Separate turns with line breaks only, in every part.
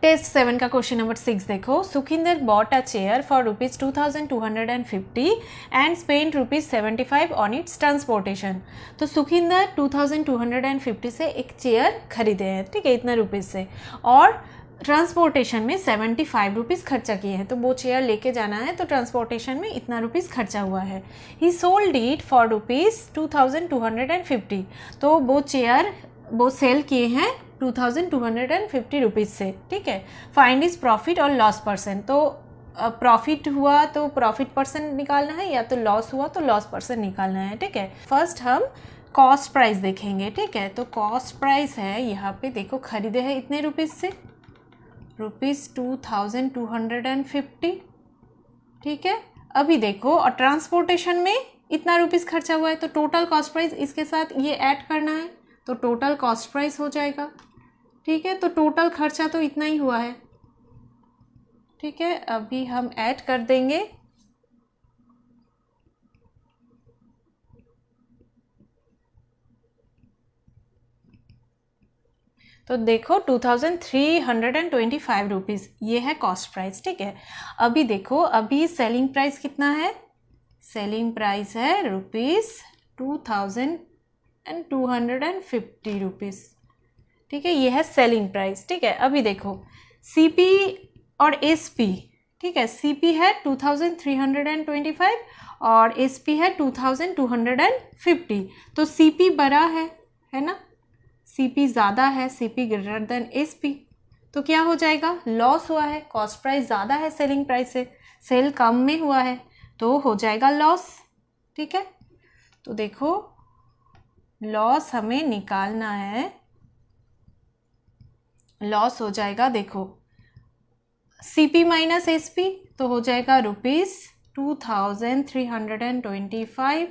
Test 7 का question number 6 देखो। Sukhinder bought a chair for ₹2250 and spend ₹75 on it's transportation. तो सुखिंदर 2250 से एक चेयर खरीदे हैं, ठीक है, इतना रुपीज़ से, और ट्रांसपोर्टेशन में 75 रुपीज़ खर्चा किए हैं। तो वो चेयर लेके जाना है तो ट्रांसपोर्टेशन में इतना रुपीज़ खर्चा हुआ है। ही सोल्ड इट फॉर ₹2250। तो वो चेयर वो सेल किए हैं 2250 रुपीज़ से, ठीक है। फाइंड इज प्रॉफिट और लॉस परसेंट। तो प्रॉफिट हुआ तो प्रॉफिट परसेंट निकालना है, या तो लॉस हुआ तो लॉस परसेंट निकालना है, ठीक है। फर्स्ट हम कॉस्ट प्राइस देखेंगे, ठीक है। तो कॉस्ट प्राइस है यहाँ पे, देखो खरीदे हैं इतने रुपीज़ से, ₹2250, ठीक है। अभी देखो और ट्रांसपोर्टेशन में इतना रुपीज़ खर्चा हुआ है, तो टोटल कॉस्ट प्राइस इसके साथ ये ऐड करना है, तो टोटल कॉस्ट प्राइस हो जाएगा, ठीक है। तो टोटल खर्चा तो इतना ही हुआ है, ठीक है। अभी हम ऐड कर देंगे, तो देखो 2325 रुपीज़ ये है कॉस्ट प्राइस, ठीक है। अभी देखो अभी सेलिंग प्राइस कितना है, सेलिंग प्राइस है ₹2250, ठीक है, ये है सेलिंग प्राइस, ठीक है। अभी देखो सीपी और एसपी, ठीक है, सीपी है 2325 और एसपी है 2250। तो सीपी बड़ा है ना, सीपी ज़्यादा है, सीपी ग्रेटर देन एसपी, तो क्या हो जाएगा, लॉस हुआ है। कॉस्ट प्राइस ज़्यादा है सेलिंग प्राइस से, सेल कम में हुआ है, तो हो जाएगा लॉस, ठीक है। तो देखो लॉस हमें निकालना है, लॉस हो जाएगा, देखो सीपी माइनस एसपी, तो हो जाएगा ₹2325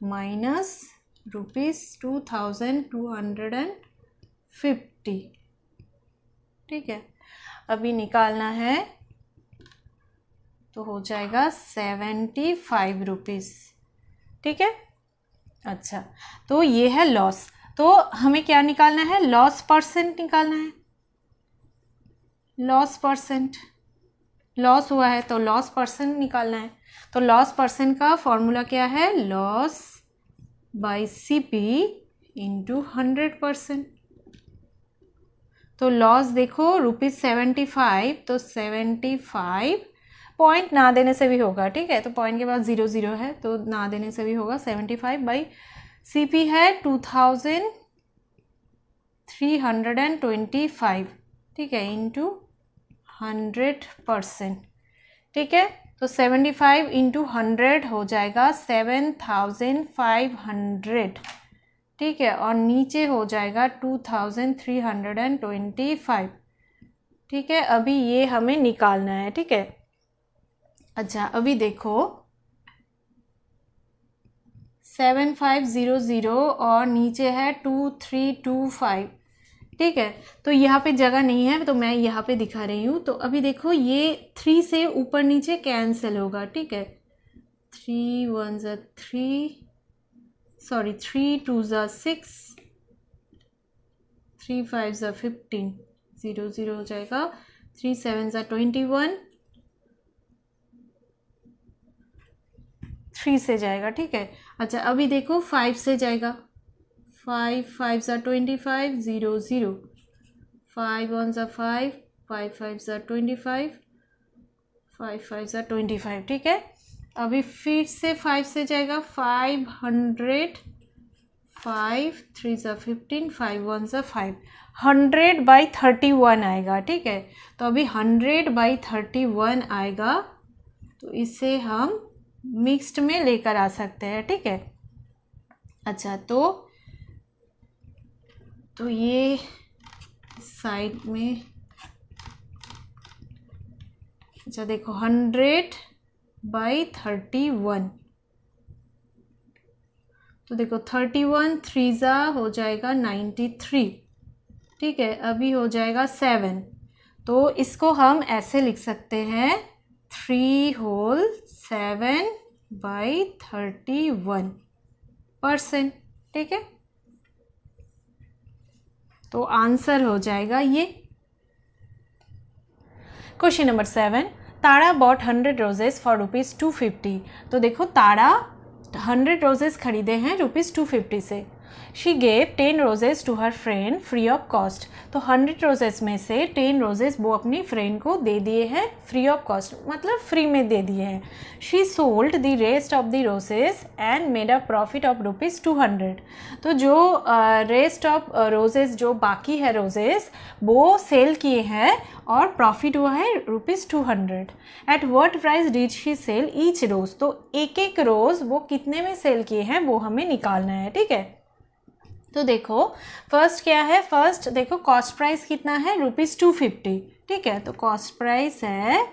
माइनस ₹2250, ठीक है। अभी निकालना है तो हो जाएगा 75 रुपीज़, ठीक है। अच्छा, तो ये है लॉस। तो हमें क्या निकालना है, लॉस परसेंट निकालना है, लॉस परसेंट, लॉस हुआ है तो लॉस परसेंट निकालना है। तो लॉस परसेंट का फॉर्मूला क्या है, लॉस बाई सीपी इंटू 100%। तो लॉस देखो ₹75, तो 75 पॉइंट ना देने से भी होगा, ठीक है। तो पॉइंट के बाद 00 है, तो ना देने से भी होगा। 75 बाई सीपी है 2325, ठीक है, इंटू 100%, ठीक है। तो 75 इंटू 100 हो जाएगा 7500, ठीक है, और नीचे हो जाएगा 2325, ठीक है। अभी ये हमें निकालना है, ठीक है। अच्छा, अभी देखो 7500 और नीचे है 2325, ठीक है। तो यहाँ पे जगह नहीं है तो मैं यहाँ पे दिखा रही हूँ। तो अभी देखो ये 3 से ऊपर नीचे कैंसिल होगा, ठीक है। 3 1 ज़ा 3, सॉरी 3 2 ज़ा 6, 3 5 ज़ा 15, 0 0 हो जाएगा। 3 7 ज़ा 21, 3 से जाएगा, ठीक है। अच्छा, अभी देखो 5 से जाएगा, 5 5 ज़ा 25, 0 0, 5 1 ज़ा 5, 5 5 ज़ा 25, 5 5 ज़ा 25, ठीक है। अभी फिर से 5 से जाएगा, 500, 5 3 ज़ा 15, 5 1 ज़ा 5, 100/31 आएगा, ठीक है। तो अभी 100/31 आएगा, तो इसे हम मिक्स्ड में लेकर आ सकते हैं, ठीक है। अच्छा, तो ये साइड में, अच्छा देखो 100/31, तो देखो 31 3 ज़ा हो जाएगा 93, ठीक है। अभी हो जाएगा 7, तो इसको हम ऐसे लिख सकते हैं 3 होल 7/31%, ठीक है। तो आंसर हो जाएगा ये question number 7, Tara bought 100 roses for ₹250। तो देखो तारा 100 रोजेस खरीदे हैं ₹250 से। She gave 10 roses to her friend free of cost. तो 100 रोजेस में से 10 रोजेस वो अपनी फ्रेंड को दे दिए हैं फ्री ऑफ कॉस्ट, मतलब फ्री में दे दिए हैं। She sold the rest of the roses and made a profit of ₹200। तो जो रेस्ट ऑफ रोजेस, जो बाकी है रोजेस, वो सेल किए हैं और प्रॉफिट हुआ है ₹200। At what price did she sell each rose. तो एक एक रोज वो कितने में सेल किए हैं वो हमें निकालना है, ठीक है। तो देखो फर्स्ट क्या है, फर्स्ट देखो कॉस्ट प्राइस कितना है ₹250, ठीक है। तो कॉस्ट प्राइस है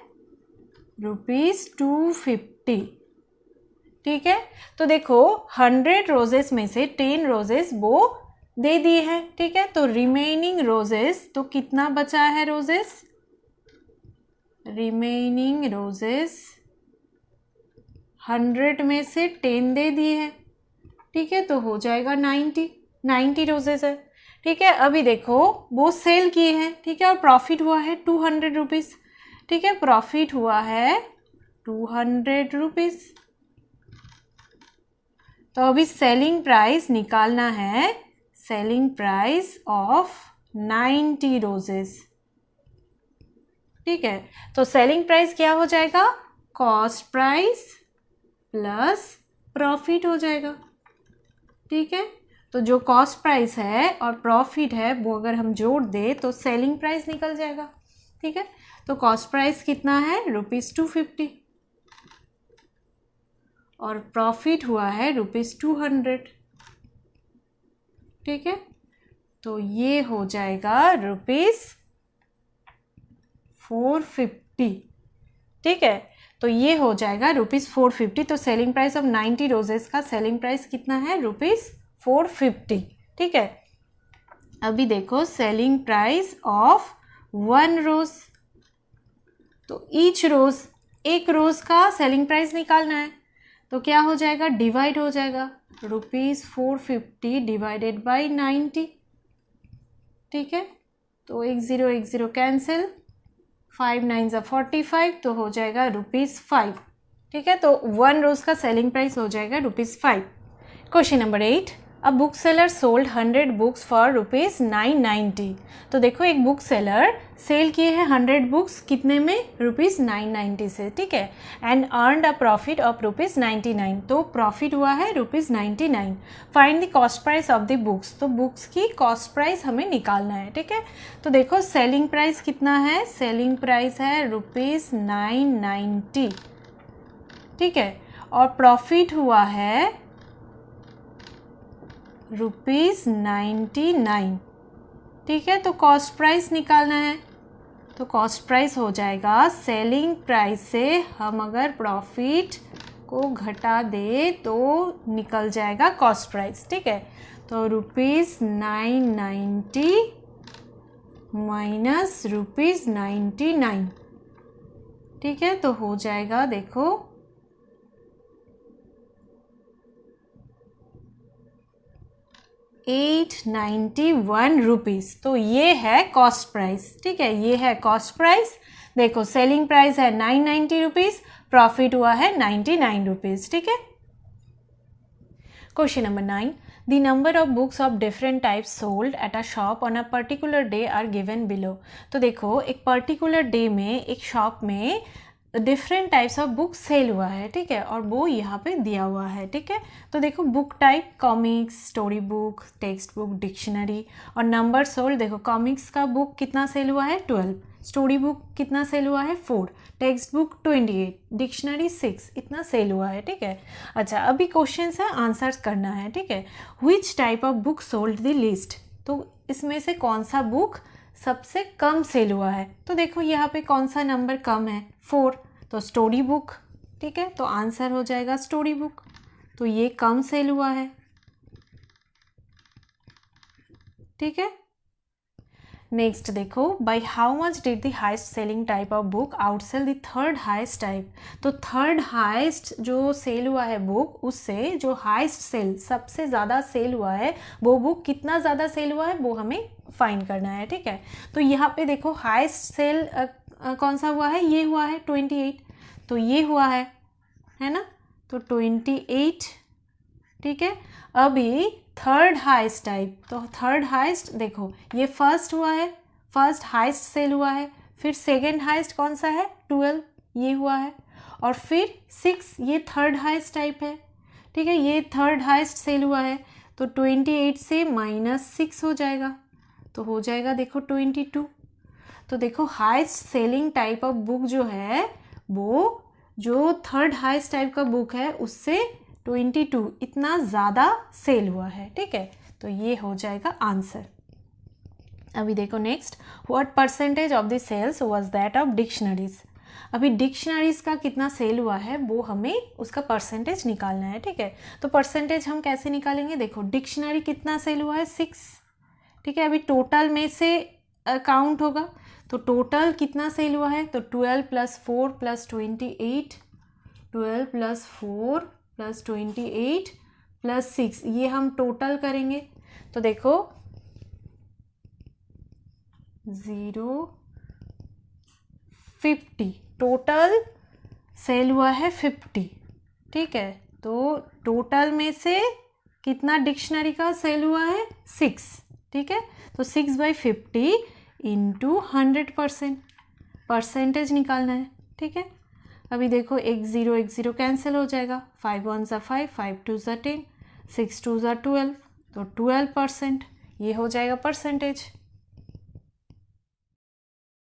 ₹250, ठीक है। तो देखो 100 रोजेस में से 10 रोजेस वो दे दिए हैं, ठीक है। तो रिमेनिंग रोजेस, तो कितना बचा है रोजेस, रिमेनिंग रोजेस 100 में से 10 दे दिए हैं, ठीक है। तो हो जाएगा 90 रोजेस है, ठीक है। अभी देखो वो सेल किए हैं, ठीक है, और प्रॉफिट हुआ है ₹200, ठीक है। प्रॉफिट हुआ है ₹200। तो अभी सेलिंग प्राइस निकालना है, सेलिंग प्राइस ऑफ 90 रोजेस, ठीक है। तो सेलिंग प्राइस क्या हो जाएगा, कॉस्ट प्राइस प्लस प्रॉफिट हो जाएगा, ठीक है। तो जो कॉस्ट प्राइस है और प्रॉफिट है वो अगर हम जोड़ दे तो सेलिंग प्राइस निकल जाएगा, ठीक है। तो कॉस्ट प्राइस कितना है ₹250 और प्रॉफिट हुआ है ₹200, ठीक है। तो ये हो जाएगा ₹450, ठीक है। तो ये हो जाएगा ₹450। तो सेलिंग प्राइस ऑफ 90 रोजेस का सेलिंग प्राइस कितना है, ₹450, ठीक है। अभी देखो सेलिंग प्राइस ऑफ 1 रोज। तो ईच रोज, एक रोज का सेलिंग प्राइस निकालना है, तो क्या हो जाएगा, डिवाइड हो जाएगा, ₹450 डिवाइडेड बाई 90, ठीक है। तो 1 0 कैंसिल, 5 9 45, तो हो जाएगा ₹5, ठीक है। तो 1 रोज का सेलिंग प्राइस हो जाएगा ₹5। Question number 8, a book seller sold 100 books for ₹990। तो देखो एक बुक सेलर सेल किए हैं 100 बुक्स, कितने में, ₹990 से, ठीक है। And earned a profit of ₹99। तो प्रॉफिट हुआ है ₹99। Find the cost price of the books. तो बुक्स की कॉस्ट प्राइस हमें निकालना है, ठीक है। तो देखो सेलिंग प्राइस कितना है, सेलिंग प्राइस है ₹990, ठीक है। और प्रॉफिट हुआ है ₹99, ठीक है। तो कॉस्ट प्राइस निकालना है, तो कॉस्ट प्राइस हो जाएगा, सेलिंग प्राइस से हम अगर प्रॉफिट को घटा दे तो निकल जाएगा कॉस्ट प्राइस, ठीक है। तो ₹990 माइनस ₹99, ठीक है। तो हो जाएगा देखो ₹891। तो ये है कॉस्ट प्राइस, ठीक है, ये है कॉस्ट प्राइस। देखो सेलिंग प्राइस है ₹990, प्रॉफिट हुआ है ₹99, ठीक है। Question number 9, the number of books of different types sold at a shop on a particular day are given below. तो देखो एक पर्टिकुलर डे में एक शॉप में different types of book sale हुआ है, ठीक है, और वो यहाँ पे दिया हुआ है, ठीक है। तो देखो book type comics, story book, text book, dictionary, और नंबर सोल्ड, देखो कॉमिक्स का बुक कितना सेल हुआ है 12, स्टोरी बुक कितना सेल हुआ है 4, टेक्स्ट बुक 28, डिक्शनरी 6, इतना सेल हुआ है, ठीक है। अच्छा अभी क्वेश्चन है, आंसर्स करना है, ठीक है। Which type of book sold the list. तो इसमें से कौन सा बुक सबसे कम सेल हुआ है। तो देखो यहाँ पे कौन सा नंबर कम है, 4, तो स्टोरी बुक, ठीक है। तो आंसर हो जाएगा स्टोरी बुक, तो ये कम सेल हुआ है, ठीक है। नेक्स्ट देखो, by how much did the highest selling type of book outsell the third highest type. तो थर्ड हाइस्ट जो सेल हुआ है बुक, उससे जो हाइस्ट सेल, सबसे ज़्यादा सेल हुआ है वो बुक कितना ज़्यादा सेल हुआ है वो हमें फाइंड करना है, ठीक है। तो यहाँ पे देखो हाइस्ट सेल कौन सा हुआ है, ये हुआ है 28, तो ये हुआ है ना, तो 28, ठीक है। अभी थर्ड हाईएस्ट टाइप, तो थर्ड हाईएस्ट देखो ये फर्स्ट हुआ है, फर्स्ट हाईएस्ट सेल हुआ है, फिर सेकंड हाईएस्ट कौन सा है 12, ये हुआ है, और फिर 6, ये थर्ड हाईएस्ट टाइप है, ठीक है, ये थर्ड हाईएस्ट सेल हुआ है, तो 28 से -6 हो जाएगा, तो हो जाएगा देखो 22। तो देखो highest selling type of book जो है वो जो थर्ड हाईएस्ट टाइप का बुक है उससे 22 इतना ज़्यादा सेल हुआ है, ठीक है, तो ये हो जाएगा आंसर। अभी देखो next, what percentage of the sales was that of dictionaries. अभी डिक्शनरीज का कितना सेल हुआ है वो हमें उसका परसेंटेज निकालना है, ठीक है। तो परसेंटेज हम कैसे निकालेंगे, देखो डिक्शनरी कितना सेल हुआ है 6, ठीक है। अभी टोटल में से काउंट होगा, तो टोटल कितना सेल हुआ है, तो 12 + 4 + 28, 12 + 4 + 28 + 6, ये हम टोटल करेंगे, तो देखो 50 टोटल सेल हुआ है 50, ठीक है। तो टोटल में से कितना डिक्शनरी का सेल हुआ है 6, ठीक है, तो 6/50 × 100% परसेंटेज निकालना है, ठीक है। अभी देखो 1 0 कैंसिल हो जाएगा, 5 1 = 5, 5 2 = 10, 6 2 = 12, तो 12%, ये हो जाएगा परसेंटेज।